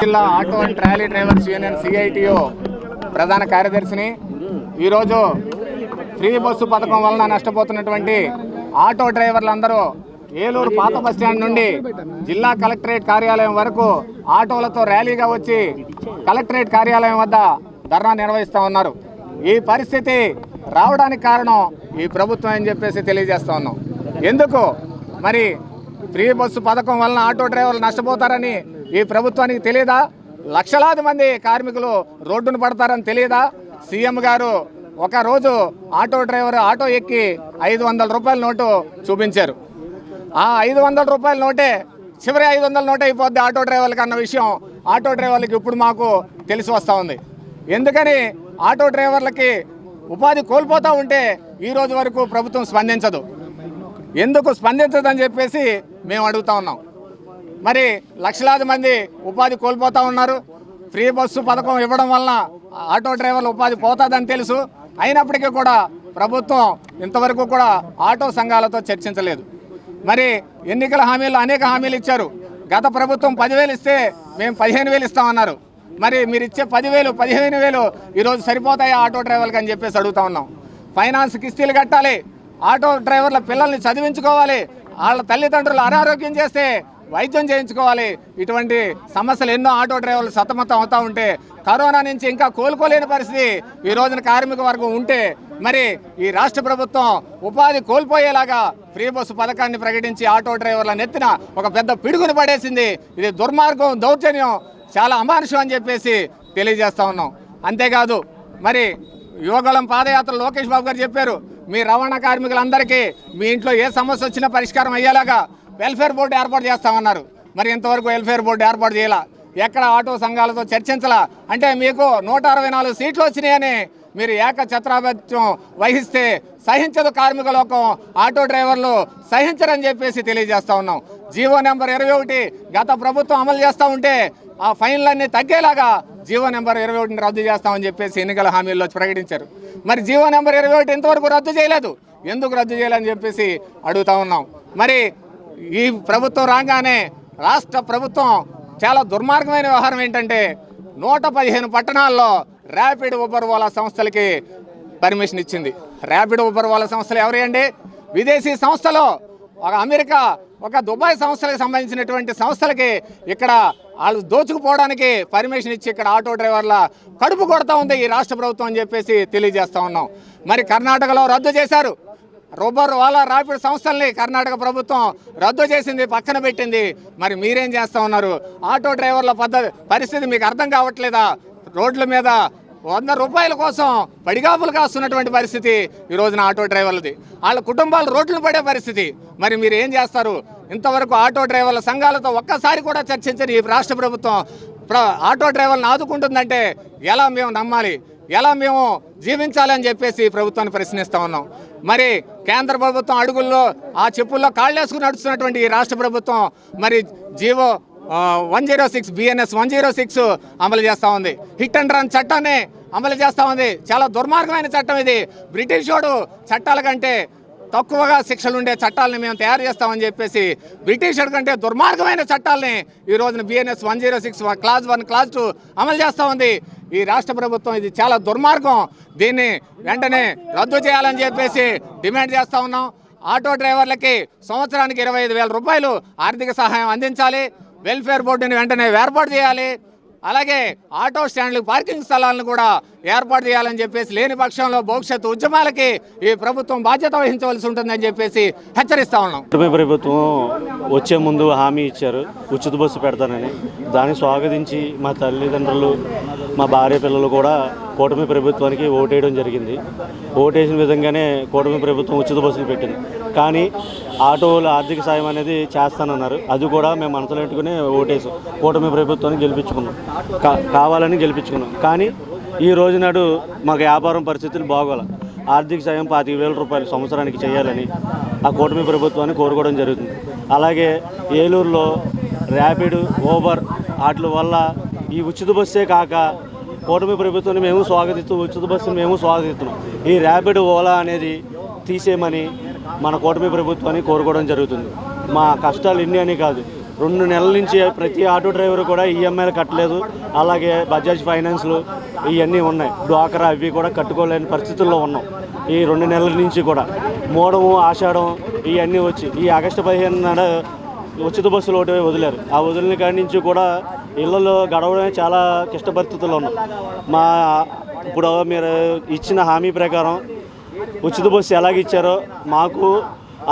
జిల్లా auto and trolley drivers union CITU ప్రధాన కార్యదర్శిని. ఈరోజు ఫ్రీ బస్సు పథకం వలన నష్టపోతున్నటువంటి ఆటో డ్రైవర్లందరూ ఏలూరు పాత బస్టాండ్ నుండి జిల్లా కలెక్టరేట్ కార్యాలయం వరకు ఆటోలతో ర్యాలీగా వచ్చి కలెక్టరేట్ కార్యాలయం వద్ద ధర్నా నిర్వహిస్తూ ఉన్నారు. ఈ పరిస్థితి రావడానికి కారణం ఈ ప్రభుత్వం అని చెప్పేసి తెలియజేస్తూ ఉన్నాం. ఎందుకు మరి ఫ్రీ బస్సు పథకం వలన ఆటో డ్రైవర్లు నష్టపోతారని ఈ ప్రభుత్వానికి తెలియదా? లక్షలాది మంది కార్మికులు రోడ్డును పడతారని తెలియదా? సీఎం గారు ఒకరోజు ఆటో డ్రైవర్ ఆటో ఎక్కి 500 రూపాయల నోటు చూపించారు. ఆ 500 రూపాయల నోటే చివరి 500 నోటు అయిపోద్ది ఆటో డ్రైవర్లకు అన్న విషయం ఆటో డ్రైవర్లకి ఇప్పుడు మాకు తెలిసి వస్తూ ఉంది. ఎందుకని ఆటో డ్రైవర్లకి ఉపాధి కోల్పోతూ ఉంటే ఈ రోజు వరకు ప్రభుత్వం స్పందించదు. ఎందుకు స్పందించదని చెప్పేసి మేము అడుగుతూ ఉన్నాం. మరి లక్షలాది మంది ఉపాధి కోల్పోతూ ఉన్నారు. ఫ్రీ బస్సు పథకం ఇవ్వడం వలన ఆటో డ్రైవర్ల ఉపాధి పోతుందని తెలుసు. అయినప్పటికీ కూడా ప్రభుత్వం ఇంతవరకు కూడా ఆటో సంఘాలతో చర్చించలేదు. మరి ఎన్నికల హామీలు అనేక హామీలు ఇచ్చారు. గత ప్రభుత్వం 10,000 ఇస్తే మేము 15,000 ఇస్తామన్నారు. మరి మీరు ఇచ్చే 10,000, 15,000 ఈరోజు సరిపోతాయా ఆటో డ్రైవర్లకు అని చెప్పేసి అడుగుతూ ఉన్నాం. ఫైనాన్స్ కిస్తీలు కట్టాలి, ఆటో డ్రైవర్ల పిల్లల్ని చదివించుకోవాలి, వాళ్ళ తల్లిదండ్రులు అనారోగ్యం చేస్తే వైద్యం చేయించుకోవాలి. ఇటువంటి సమస్యలు ఎన్నో ఆటో డ్రైవర్లు సతమతం అవుతూ ఉంటే కరోనా నుంచి ఇంకా కోలుకోలేని పరిస్థితి ఈ రోజున కార్మిక వర్గం ఉంటే మరి ఈ రాష్ట్ర ప్రభుత్వం ఉపాధి కోల్పోయేలాగా ఫ్రీ బస్సు పథకాన్ని ప్రకటించి ఆటో డ్రైవర్ల నెత్తిన ఒక పెద్ద పిడుగుని పడేసింది. ఇది దుర్మార్గం, దౌర్జన్యం, చాలా అమానుషం అని చెప్పేసి తెలియజేస్తూ ఉన్నాం. అంతేకాదు మరి యువగళం పాదయాత్ర లోకేష్ బాబు గారు చెప్పారు, మీ రవాణా కార్మికులందరికీ మీ ఇంట్లో ఏ సమస్య వచ్చినా పరిష్కారం అయ్యేలాగా వెల్ఫేర్ బోర్డు ఏర్పాటు చేస్తామన్నారు. మరి ఇంతవరకు వెల్ఫేర్ బోర్డు ఏర్పాటు చేయాల, ఎక్కడ ఆటో సంఘాలతో చర్చించాలా? అంటే మీకు 164 సీట్లు వచ్చినాయని మీరు ఏకఛత్రాధిపత్యం వహిస్తే సహించదు కార్మిక లోకం, ఆటో డ్రైవర్లు సహించరని చెప్పేసి తెలియజేస్తూ ఉన్నాం. జీవో నెంబర్ 21 గత ప్రభుత్వం అమలు చేస్తూ ఉంటే ఆ ఫైన్లన్నీ తగ్గేలాగా జీవో నెంబర్ 21ని రద్దు చేస్తామని చెప్పేసి ఎన్నికల హామీల్లో ప్రకటించారు. మరి జీవో నెంబర్ 21 ఇంతవరకు రద్దు చేయలేదు. ఎందుకు రద్దు చేయాలని చెప్పేసి అడుగుతూ ఉన్నాం. మరి ఈ ప్రభుత్వం రాగానే రాష్ట్ర ప్రభుత్వం చాలా దుర్మార్గమైన వ్యవహారం ఏంటంటే 115 పట్టణాల్లో ర్యాపిడ్ ఉబర్ ఓలా సంస్థలకి పర్మిషన్ ఇచ్చింది. ర్యాపిడ్ ఉబర్ ఓలా సంస్థలు ఎవరండి? విదేశీ సంస్థలు, ఒక అమెరికా, ఒక దుబాయ్ సంస్థలకు సంబంధించినటువంటి సంస్థలకి ఇక్కడ వాళ్ళు దోచుకుపోవడానికి పర్మిషన్ ఇచ్చి ఇక్కడ ఆటో డ్రైవర్ల కడుపు కొడతా ఉంది ఈ రాష్ట్ర ప్రభుత్వం అని చెప్పేసి తెలియజేస్తూ ఉన్నాం. మరి కర్ణాటకలో రద్దు చేశారు. ఊబర్ ఓలా ర్యాపిడ్ సంస్థల్ని కర్ణాటక ప్రభుత్వం రద్దు చేసింది, పక్కన పెట్టింది. మరి మీరేం చేస్తూ ఉన్నారు? ఆటో డ్రైవర్ల పరిస్థితి మీకు అర్థం కావట్లేదా? రోడ్ల మీద 100 రూపాయల కోసం పడిగాపులు కాస్తున్నటువంటి పరిస్థితి ఈ రోజున ఆటో డ్రైవర్లది. వాళ్ళ కుటుంబాలు రోడ్లు పడే పరిస్థితి. మరి మీరు ఏం చేస్తారు? ఇంతవరకు ఆటో డ్రైవర్ల సంఘాలతో ఒక్కసారి కూడా చర్చించని ఈ రాష్ట్ర ప్రభుత్వం ఆటో డ్రైవర్లను ఆదుకుంటుందంటే ఎలా మేము నమ్మాలి? ఎలా మేము జీవించాలని చెప్పేసి ప్రభుత్వాన్ని ప్రశ్నిస్తూ ఉన్నాం. మరి కేంద్ర ప్రభుత్వం అడుగుల్లో ఆ చెప్పుల్లో కాళ్ళేసుకుని నడుస్తున్నటువంటి ఈ రాష్ట్ర ప్రభుత్వం మరి జీవో 106 BNS 106 అమలు చేస్తూ ఉంది. హిట్ అండ్ రన్ చట్టాన్ని అమలు చేస్తూ ఉంది. చాలా దుర్మార్గమైన చట్టం ఇది. బ్రిటిష్ వాడు చట్టాల కంటే తక్కువగా శిక్షలు ఉండే చట్టాలని మేము తయారు చేస్తామని చెప్పేసి బ్రిటిష్ కంటే దుర్మార్గమైన చట్టాలని ఈ రోజున BNS 106 క్లాజ్ 1 క్లాజ్ 2 అమలు చేస్తూ ఉంది ఈ రాష్ట్ర ప్రభుత్వం. ఇది చాలా దుర్మార్గం. దీన్ని వెంటనే రద్దు చేయాలని చెప్పేసి డిమాండ్ చేస్తూ ఉన్నాం. ఆటో డ్రైవర్లకి సంవత్సరానికి 25,000 రూపాయలు ఆర్థిక సహాయం అందించాలి. వెల్ఫేర్ బోర్డుని వెంటనే ఏర్పాటు చేయాలి. అలాగే ఆటో స్టాండ్లు, పార్కింగ్ స్థలాలను కూడా ఏర్పాటు చేయాలని చెప్పేసి, లేని పక్షంలో భవిష్యత్తు ఉద్యమాలకి ఈ ప్రభుత్వం బాధ్యత వహించవలసి ఉంటుందని చెప్పేసి హెచ్చరిస్తా ఉన్నాం. ప్రభుత్వం వచ్చే ముందు హామీ ఇచ్చారు ఉచిత బస్సు పెడతానని. దాన్ని స్వాగతించి మా తల్లిదండ్రులు, మా భార్య పిల్లలు కూడా కూటమి ప్రభుత్వానికి ఓటేయడం జరిగింది. ఓటేసిన విధంగానే కూటమి ప్రభుత్వం ఉచిత బస్సులు పెట్టింది. కానీ ఆటోల ఆర్థిక సాయం అనేది చేస్తానన్నారు. అది కూడా మేము మనసులో పెట్టుకుని ఓటేసాం. కూటమి ప్రభుత్వాన్ని గెలిపించుకున్నాం, కావాలని గెలిపించుకున్నాం. కానీ ఈ రోజు నాడు మాకు వ్యాపారం పరిస్థితులు బాగోలే. ఆర్థిక సాయం 25,000 రూపాయలు సంవత్సరానికి చేయాలని ఆ కూటమి ప్రభుత్వాన్ని కోరుకోవడం జరుగుతుంది. అలాగే ఏలూరులో ర్యాపిడ్, ఊబర్ వాటి వల్ల ఈ ఉచిత బస్సే కాక కూటమి ప్రభుత్వాన్ని మేము స్వాగతిస్తూ ఉచిత బస్సును మేము స్వాగతిస్తున్నాం. ఈ ర్యాపిడ్, ఓలా అనేది తీసేయమని మన కూటమి ప్రభుత్వాన్ని కోరుకోవడం జరుగుతుంది. మా కష్టాలు ఇన్ని అని కాదు, 2 నెలల నుంచి ప్రతి ఆటో డ్రైవర్ కూడా ఈఎంఐలు కట్టలేదు. అలాగే బజాజ్ ఫైనాన్స్లు ఇవన్నీ ఉన్నాయి. డ్వాక్రా అవి కూడా కట్టుకోలేని పరిస్థితుల్లో ఉన్నాం. ఈ 2 నెలల నుంచి కూడా మోడము, ఆషాఢం ఇవన్నీ వచ్చి ఈ ఆగస్టు 15 నాడు ఉచిత బస్సులు ఒకటి వదిలారు. ఆ వదిలిన కాడి నుంచి కూడా ఇళ్లలో గడవడమే చాలా క్లిష్ట పరిస్థితుల్లో ఉన్నాం. ఇప్పుడు మీరు ఇచ్చిన హామీ ప్రకారం ఉచిత బస్సు ఎలాగిచ్చారో మాకు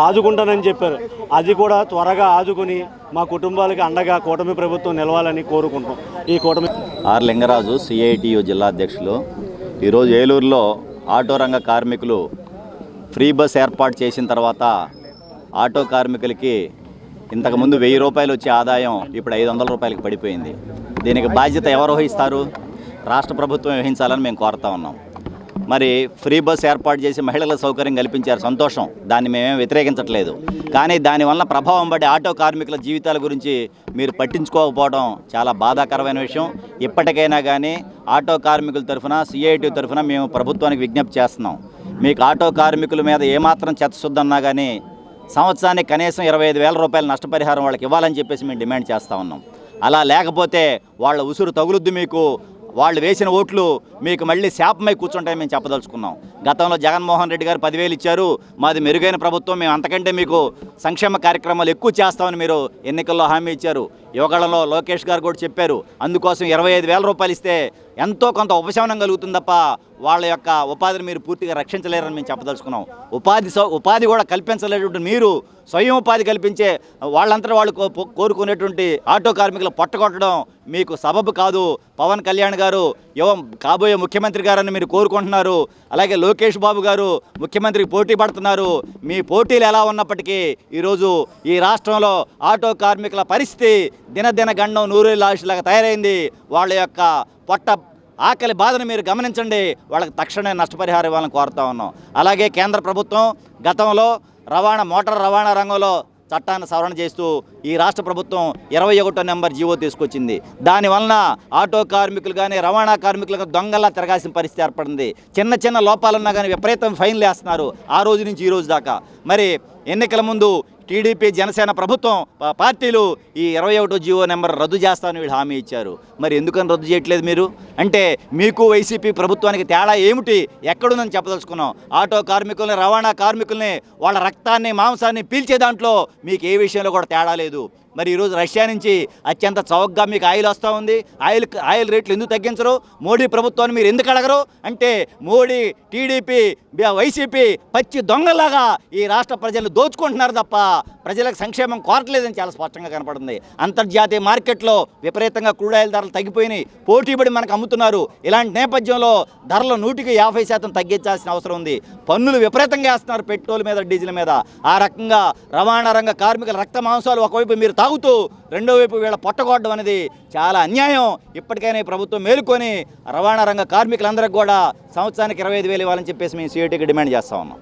ఆదుకుంటానని చెప్పారు. అది కూడా త్వరగా ఆదుకుని మా కుటుంబాలకి అండగా కూటమి ప్రభుత్వం నిలవాలని కోరుకుంటాం. ఈ కూటమి ఆర్ లింగరాజు, CITU జిల్లా అధ్యక్షులు. ఈరోజు ఏలూరులో ఆటో రంగ కార్మికులు ఫ్రీ బస్ ఏర్పాటు చేసిన తర్వాత ఆటో కార్మికులకి ఇంతకుముందు 1,000 రూపాయలు వచ్చే ఆదాయం ఇప్పుడు 500 రూపాయలకి పడిపోయింది. దీనికి బాధ్యత ఎవరు వహిస్తారు? రాష్ట్ర ప్రభుత్వం వహించాలని మేము కోరుతా ఉన్నాం. మరి ఫ్రీ బస్ ఏర్పాటు చేసి మహిళలకు సౌకర్యం కల్పించారు, సంతోషం. దాన్ని మేమేం వ్యతిరేకించట్లేదు. కానీ దానివల్ల ప్రభావం పడే ఆటో కార్మికుల జీవితాల గురించి మీరు పట్టించుకోకపోవడం చాలా బాధాకరమైన విషయం. ఇప్పటికైనా కానీ ఆటో కార్మికుల తరఫున, CITU తరఫున మేము ప్రభుత్వానికి విజ్ఞప్తి చేస్తున్నాం. మీకు ఆటో కార్మికుల మీద ఏమాత్రం చెత్తశుద్ధన్నా కానీ సంవత్సరానికి కనీసం 25,000 రూపాయల నష్టపరిహారం వాళ్ళకి ఇవ్వాలని చెప్పేసి మేము డిమాండ్ చేస్తూ ఉన్నాం. అలా లేకపోతే వాళ్ళ ఉసురు తగులుద్ది మీకు. వాళ్ళు వేసిన ఓట్లు మీకు మళ్ళీ శాపమై కూర్చుంటాయని మేము చెప్పదలుచుకున్నాం. గతంలో జగన్మోహన్ రెడ్డి గారు 10,000 ఇచ్చారు, మాది మెరుగైన ప్రభుత్వం, మేము అంతకంటే మీకు సంక్షేమ కార్యక్రమాలు ఎక్కువ చేస్తామని మీరు ఎన్నికల్లో హామీ ఇచ్చారు. యువగళంలో లోకేష్ గారు కూడా చెప్పారు. అందుకోసం 25,000 రూపాయలు ఇస్తే ఎంతో కొంత ఉపశమనం కలుగుతుంది తప్ప వాళ్ళ యొక్క ఉపాధిని మీరు పూర్తిగా రక్షించలేరని మేము చెప్పదలుచుకున్నాం. ఉపాధి కూడా కల్పించలేటువంటి మీరు స్వయం ఉపాధి కల్పించే వాళ్ళంతా వాళ్ళు కోరుకునేటువంటి ఆటో కార్మికులు పట్టగొట్టడం మీకు సబబు కాదు. పవన్ కళ్యాణ్ గారు కాబోయే ముఖ్యమంత్రి గారని మీరు కోరుకుంటున్నారు. అలాగే లోకేష్ బాబు గారు ముఖ్యమంత్రికి పోటీ పడుతున్నారు. మీ పోటీలు ఎలా ఉన్నప్పటికీ ఈరోజు ఈ రాష్ట్రంలో ఆటో కార్మికుల పరిస్థితి దినదిన గండం నూరేలాగా తయారైంది. వాళ్ళ యొక్క పొట్ట ఆకలి బాధను మీరు గమనించండి. వాళ్ళకి తక్షణమే నష్టపరిహారం ఇవ్వాలని కోరుతా ఉన్నాం. అలాగే కేంద్ర ప్రభుత్వం గతంలో మోటార్ రవాణా రంగంలో చట్టాన్ని సవరణ చేస్తూ ఈ రాష్ట్ర ప్రభుత్వం 21వ నెంబర్ జీవో తీసుకొచ్చింది. దానివలన ఆటో కార్మికులు కానీ రవాణా కార్మికులు దొంగల్లా తిరగాల్సిన పరిస్థితి ఏర్పడింది. చిన్న చిన్న లోపాలున్నా కానీ విపరీతం ఫైన్లు వేస్తున్నారు ఆ రోజు నుంచి ఈ రోజు దాకా. మరి ఎన్నికల ముందు టీడీపీ, జనసేన ప్రభుత్వం పార్టీలు ఈ 21వ జీవో నెంబర్ రద్దు చేస్తామని వీళ్ళు హామీ ఇచ్చారు. మరి ఎందుకని రద్దు చేయట్లేదు మీరు? అంటే మీకు వైసీపీ ప్రభుత్వానికి తేడా ఏమిటి, ఎక్కడుందని చెప్పదలుచుకున్నాం. ఆటో కార్మికుల్ని, రవాణా కార్మికుల్ని, వాళ్ళ రక్తాన్ని, మాంసాన్ని పీల్చే దాంట్లో మీకు ఏ విషయంలో కూడా తేడా లేదు. మరి ఈరోజు రష్యా నుంచి అత్యంత చౌకగా మీకు ఆయిల్ వస్తూ ఉంది. ఆయిల్ రేట్లు ఎందుకు తగ్గించరు? మోడీ ప్రభుత్వాన్ని మీరు ఎందుకు అడగరు అంటే మోడీ, టీడీపీ, వైసీపీ పచ్చి దొంగలాగా ఈ రాష్ట్ర ప్రజలను దోచుకుంటున్నారు తప్ప ప్రజలకు సంక్షేమం కోరట్లేదని చాలా స్పష్టంగా కనపడుతుంది. అంతర్జాతీయ మార్కెట్లో విపరీతంగా క్రూడ్ ఆయిల్ ధరలు తగ్గిపోయినాయి, పోటీపడి మనకు అమ్ముతున్నారు. ఇలాంటి నేపథ్యంలో ధరలు 150% తగ్గించాల్సిన అవసరం ఉంది. పన్నులు విపరీతంగా వేస్తున్నారు పెట్రోల్ మీద, డీజిల్ మీద. ఆ రకంగా రవాణా రంగ కార్మికుల రక్త మాంసాలు ఒకవైపు మీరు తాగుతూ రెండో వైపు వీళ్ళ పొట్టగొట్టడం అనేది చాలా అన్యాయం. ఇప్పటికైనా ఈ ప్రభుత్వం మేలుకొని రవాణా రంగ కార్మికులందరికీ కూడా సంవత్సరానికి 25,000 ఇవ్వాలని చెప్పేసి మేము సిఐటికి డిమాండ్ చేస్తా ఉన్నాం.